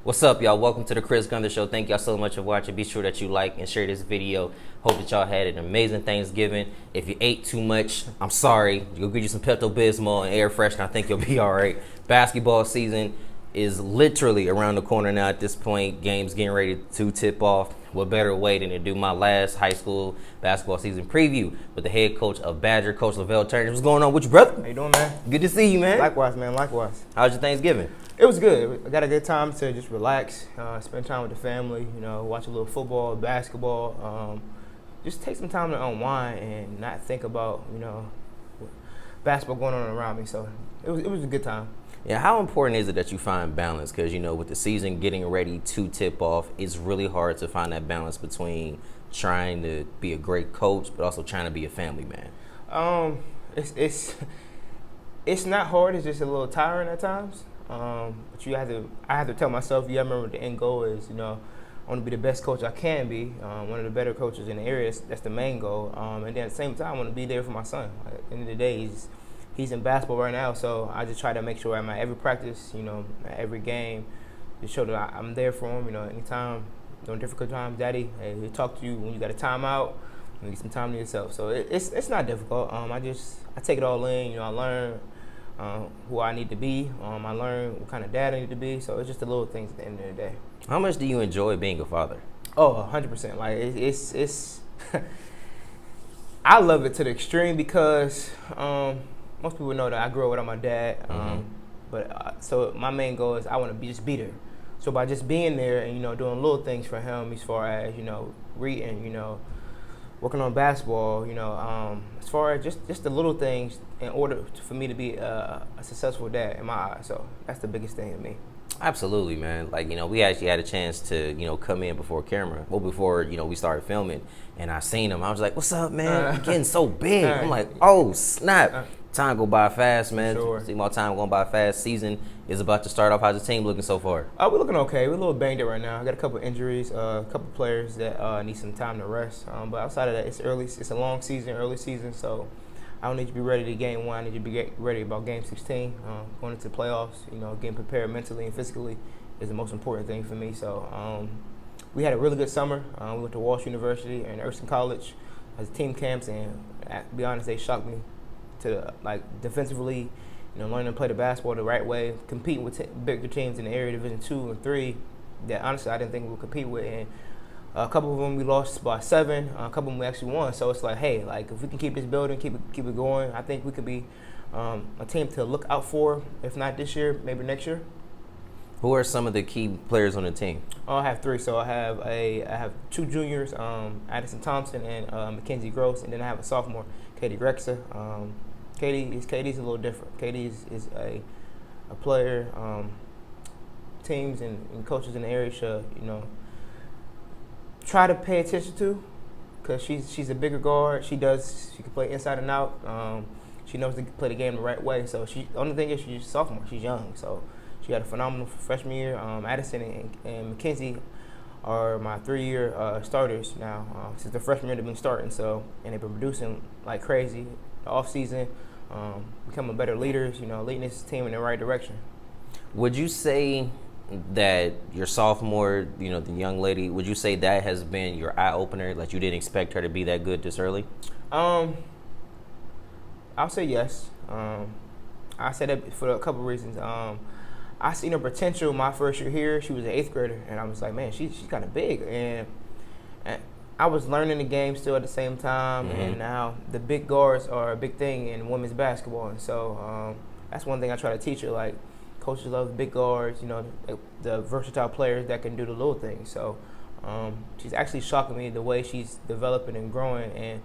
What's up, y'all? Welcome to the Chris Gunther Show. Thank y'all so much for watching. Be sure that you like and share this video. Hope that y'all had an amazing Thanksgiving. If you ate too much, I'm sorry. Go get you some Pepto-Bismol and air freshener. I think you'll be all right. Basketball season is literally around the corner now at this point. Games getting ready to tip off. What better way than to do my last high school basketball season preview with the head coach of Badger, Coach LaVell Turnage. What's going on with you, brother? How you doing, man? Good to see you, man. Likewise, man. Likewise. How's your Thanksgiving? It was good. I got a good time to just relax, spend time with the family, watch a little football, basketball, just take some time to unwind and not think about, basketball going on around me. So it was a good time. Yeah, how important is it that you find balance? Because, with the season getting ready to tip off, it's really hard to find that balance between trying to be a great coach, but also trying to be a family man. It's not hard. It's just a little tiring at times. But I have to tell myself, I remember the end goal is, I want to be the best coach I can be, one of the better coaches in the area. That's the main goal. And then at the same time, I want to be there for my son. At the end of the day, he's in basketball right now, so I just try to make sure I'm at every practice, at every game, to show that I'm there for him. Anytime, during difficult times, Daddy, hey, he'll talk to you when you got a timeout, you get some time to yourself. So it's not difficult. I take it all in. I learn who I need to be. I learn what kind of dad I need to be. So it's just the little things at the end of the day. How much do you enjoy being a father? Oh, 100%. Like it's I love it to the extreme because most people know that I grew up without my dad. So my main goal is I want to just be there. So by just being there and doing little things for him, as far as reading, working on basketball, as far as just the little things in order for me to be a successful dad in my eyes. So that's the biggest thing to me. Absolutely, man. Like, we actually had a chance to, come in before camera. Well, before, we started filming. And I seen him. I was like, what's up, man? You're getting so big. I'm like, oh, snap. Time go by fast, man. Sure. See my time going by fast. Season is about to start off. How's the team looking so far? We're looking okay. We're a little banged up right now. I got a couple injuries, a couple players that need some time to rest. But outside of that, it's early. It's a long season, early season. So I don't need to be ready to game 1. I need to be ready about game 16. Going into the playoffs, getting prepared mentally and physically is the most important thing for me. So we had a really good summer. We went to Walsh University and Erskine College as team camps, and to be honest, they shocked me to defensively, learning to play the basketball the right way, competing with bigger teams in the area, Division 2 and 3, that honestly I didn't think we would compete with. And a couple of them we lost by 7. A couple of them we actually won. So it's like, hey, if we can keep this building, keep it going, I think we could be a team to look out for. If not this year, maybe next year. Who are some of the key players on the team? I have 3. So I have 2 juniors, Addison Thompson and Mackenzie Gross, and then I have a sophomore, Katie Grexa. Katie's a little different. Katie is a player. Teams and coaches in the area should try to pay attention to, because she's a bigger guard. She can play inside and out. She knows to play the game the right way. So the only thing is she's a sophomore. She's young. So she had a phenomenal freshman year. Addison and Mackenzie are my 3-year starters now. Since the freshman year they've been starting. And they've been producing like crazy. The off season, becoming better leaders. Leading this team in the right direction. Would you say that your sophomore, the young lady, would you say that has been your eye opener? Like, you didn't expect her to be that good this early? I'll say yes. I said that for a couple of reasons. I seen her potential my first year here. She was an 8th grader, and I was like, man, she's kind of big. And I was learning the game still at the same time, and now the big guards are a big thing in women's basketball. And so that's one thing I try to teach her. Like, coaches love big guards, the versatile players that can do the little things. So she's actually shocking me the way she's developing and growing, and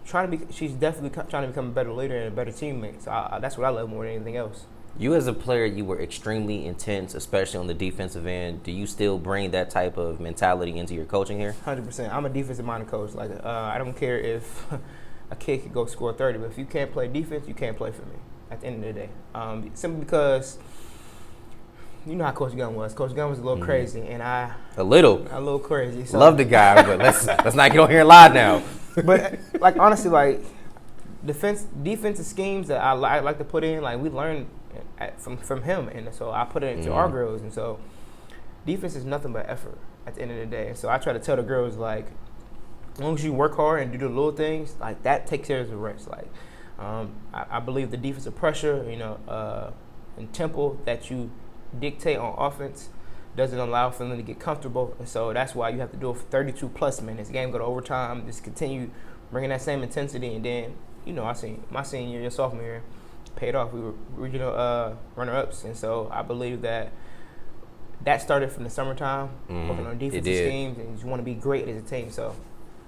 she's definitely trying to become a better leader and a better teammate. So that's what I love more than anything else. You as a player, you were extremely intense, especially on the defensive end. Do you still bring that type of mentality into your coaching here? 100%. I'm a defensive-minded coach. I don't care if a kid could go score 30, but if you can't play defense, you can't play for me at the end of the day. Simply because you know how Coach Gunn was. Coach Gunn was a little crazy, and a little crazy. So. Love the guy, but let's not get on here live now. But honestly, defensive schemes that I like to put in, we learned from him, and so I put it into our girls, and so defense is nothing but effort at the end of the day. And so I try to tell the girls, like, as long as you work hard and do the little things, like, that takes care of the rest. Like, I believe the defensive pressure, and tempo that you dictate on offense doesn't allow for them to get comfortable. And so that's why you have to do it for 32-plus minutes. Game go to overtime, just continue bringing that same intensity. And then, I seen my senior year, sophomore year, paid off. We were regional runner-ups. And so I believe that started from the summertime, working on defensive schemes, and you want to be great as a team. So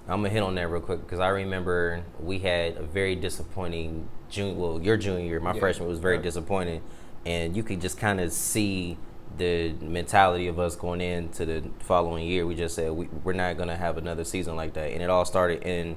I'm going to hit on that real quick because I remember we had a very disappointing your junior year. My freshman was very disappointing. And you could just kind of see the mentality of us going into the following year. We just said we're not going to have another season like that. And it all started in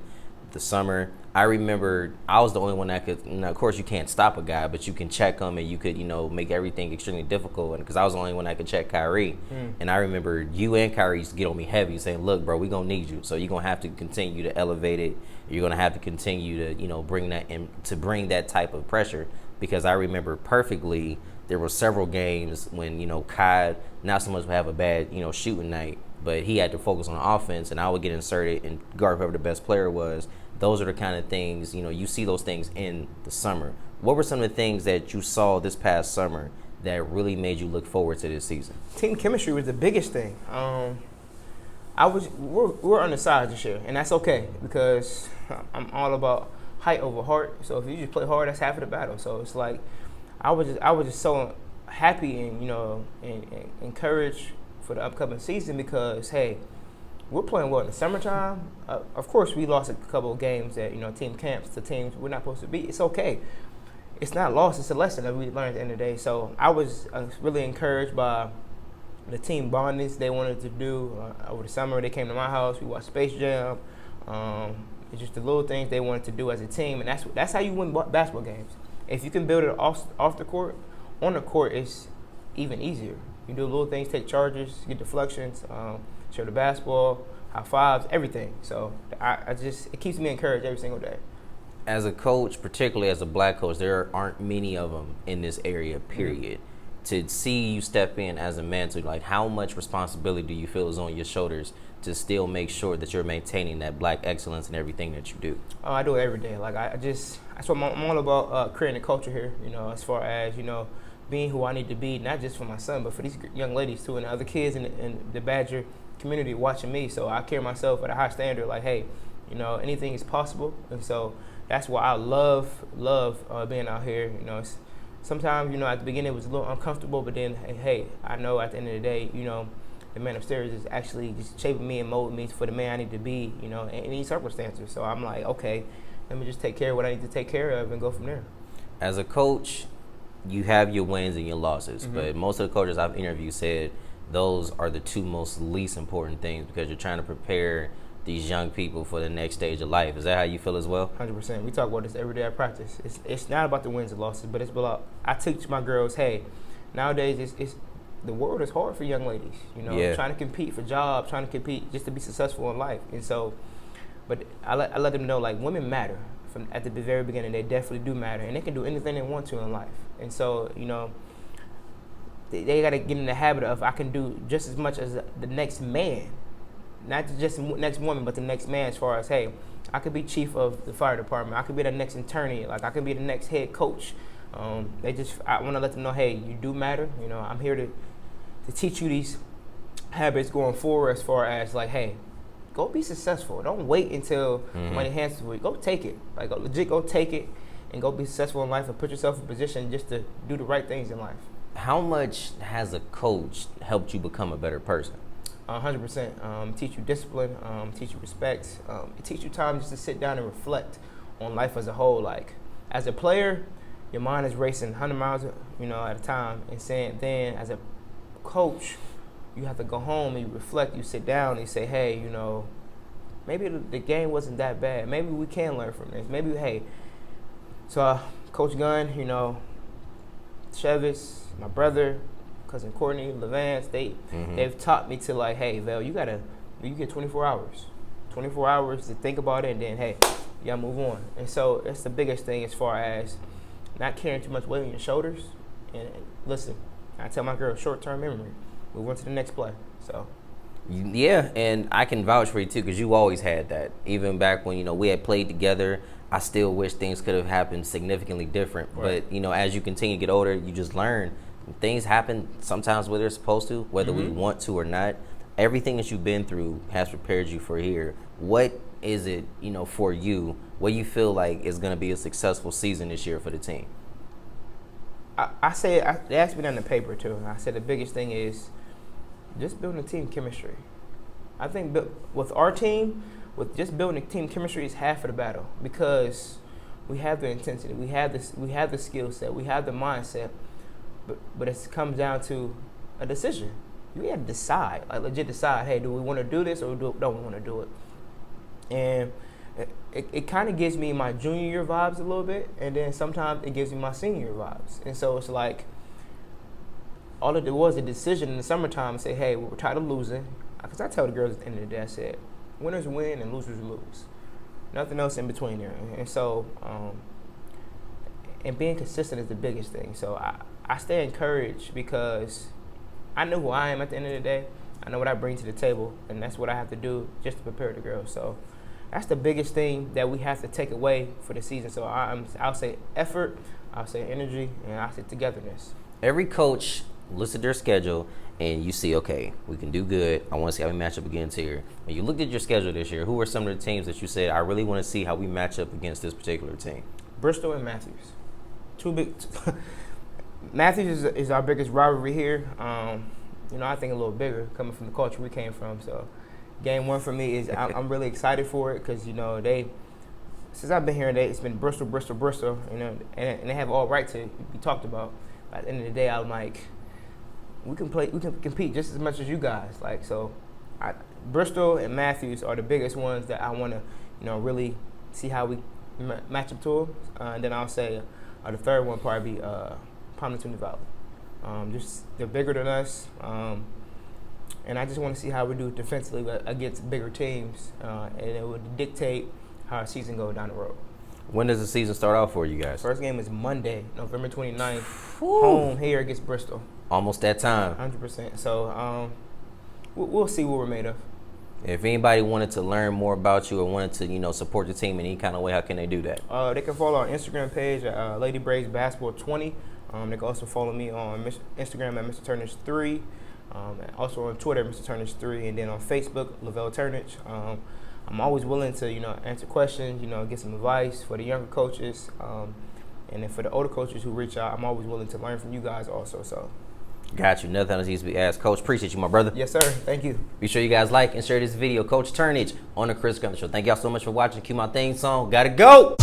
the summer. I remember I was the only one that could, of course you can't stop a guy, but you can check him and you could, make everything extremely difficult. Because I was the only one that could check Kyrie. And I remember you and Kyrie used to get on me heavy saying, look, bro, we're going to need you. So you're going to have to continue to elevate it. You're going to have to continue to, bring that in, to bring that type of pressure. Because I remember perfectly there were several games when, Kai not so much would have a bad, shooting night, but he had to focus on offense, and I would get inserted and guard whoever the best player was. Those are the kind of things, you see those things in the summer. What were some of the things that you saw this past summer that really made you look forward to this season? Team chemistry was the biggest thing. We're undersized this year, and that's okay because I'm all about height over heart. So if you just play hard, that's half of the battle. So it's like I was just so happy and and encouraged for the upcoming season because hey, we're playing well in the summertime. Of course, we lost a couple of games at team camps to teams we're not supposed to beat. It's okay. It's not lost. It's a lesson that we learned at the end of the day. So I was really encouraged by the team bondings they wanted to do over the summer. They came to my house. We watched Space Jam. It's just the little things they wanted to do as a team, and that's how you win basketball games. If you can build it off the court, on the court it's even easier. You do little things, take charges, get deflections, share the basketball, high fives, everything. So it keeps me encouraged every single day. As a coach, particularly as a black coach, there aren't many of them in this area, period. To see you step in as a mentor, like how much responsibility do you feel is on your shoulders to still make sure that you're maintaining that black excellence in everything that you do? Oh, I do it every day. Like that's what I'm all about, creating a culture here, as far as, being who I need to be, not just for my son, but for these young ladies too, and the other kids in the Badger community watching me. So I carry myself at a high standard, like, hey, anything is possible. And so that's why I love being out here. Sometimes, at the beginning it was a little uncomfortable, but then, hey, I know at the end of the day, the man upstairs is actually just shaping me and molding me for the man I need to be, in any circumstances. So I'm like, okay, let me just take care of what I need to take care of and go from there. As a coach, you have your wins and your losses, but most of the coaches I've interviewed said those are the two most least important things because you're trying to prepare these young people for the next stage of life. Is that how you feel as well? 100%. We talk about this every day at practice. It's not about the wins and losses, but it's about, I teach my girls, hey, nowadays it's the world is hard for young ladies, trying to compete for jobs, trying to compete just to be successful in life. And so, but I let them know, like, women matter. From at the very beginning, they definitely do matter, and they can do anything they want to in life. And so, they got to get in the habit of, I can do just as much as the next man, not just the next woman, but the next man. As far as, hey, I could be chief of the fire department, I could be the next attorney, like I could be the next head coach. I want to let them know, hey, you do matter. I'm here to teach you these habits going forward. As far as, like, hey, go be successful. Don't wait until money hands it to you. Go take it. Like, go take it and go be successful in life and put yourself in a position just to do the right things in life. How much has a coach helped you become a better person? 100%. Teach you discipline, teach you respect, teach you time just to sit down and reflect on life as a whole. Like, as a player, your mind is racing 100 miles, at a time. And then as a coach, you have to go home and you reflect, you sit down and you say, hey, maybe the game wasn't that bad. Maybe we can learn from this. Maybe, hey, so Coach Gunn, Chevis, my brother, cousin Courtney, Levance, they've taught me to, like, hey, Vel, you get 24 hours. 24 hours to think about it, and then, hey, you gotta move on. And so that's the biggest thing as far as not carrying too much weight on your shoulders. And listen, I tell my girl, short-term memory. move on to the next play. So. Yeah, and I can vouch for you too, because you always had that. Even back when we had played together, I still wish things could have happened significantly different. Right. But as you continue to get older, you just learn things happen sometimes where they're supposed to, whether we want to or not. Everything that you've been through has prepared you for here. What is it, for you? What you feel like is going to be a successful season this year for the team? They asked me that in the paper too. I said the biggest thing is just building a team chemistry. I think with our team, with just building a team chemistry is half of the battle, because we have the intensity, we have the skill set, we have the mindset, but it comes down to a decision. You have to decide, like legit decide, hey, do we want to do this or don't we want to do it? And it kind of gives me my junior year vibes a little bit, and then sometimes it gives me my senior year vibes. And so it's like, all it was a decision in the summertime to say, hey, we're tired of losing. Because I tell the girls at the end of the day, I said, winners win and losers lose. Nothing else in between there. And so, and being consistent is the biggest thing. So I stay encouraged because I know who I am at the end of the day. I know what I bring to the table, and that's what I have to do just to prepare the girls. So that's the biggest thing that we have to take away for the season. So I'll say effort, I'll say energy, and I'll say togetherness. Every coach looks at their schedule and you see, okay, we can do good. I want to see how we match up against here. When you looked at your schedule this year, who were some of the teams that you said, I really want to see how we match up against this particular team? Bristol and Matthews. Two big. Matthews is our biggest rivalry here. I think a little bigger coming from the culture we came from. So game one for me is I'm really excited for it because, since I've been here, it's been Bristol, and they have all right to be talked about. At the end of the day, I'm like, we can compete just as much as you guys. Bristol and Matthews are the biggest ones that I want to, really see how we match up to them. And then I'll say the third one probably be Palmetto Valley. They're bigger than us, and I just want to see how we do defensively against bigger teams, and it would dictate how our season goes down the road. When does the season start out for you guys? First game is Monday, November 29th, home here against Bristol. Almost that time. 100%. So we'll see what we're made of. If anybody wanted to learn more about you or wanted to, support the team in any kind of way, how can they do that? They can follow our Instagram page at Lady Braves Basketball 20. They can also follow me on Instagram at Mr. Turnage 3. And also on Twitter, Mr. Turnage 3. And then on Facebook, LaVell Turnage. I'm always willing to, answer questions, get some advice for the younger coaches. And then for the older coaches who reach out, I'm always willing to learn from you guys also. So. Got you. Nothing else needs to be asked. Coach, appreciate you, my brother. Yes, sir. Thank you. Be sure you guys like and share this video. Coach Turnage on the Chris Gunther Show. Thank y'all so much for watching. Cue my theme song. Gotta go.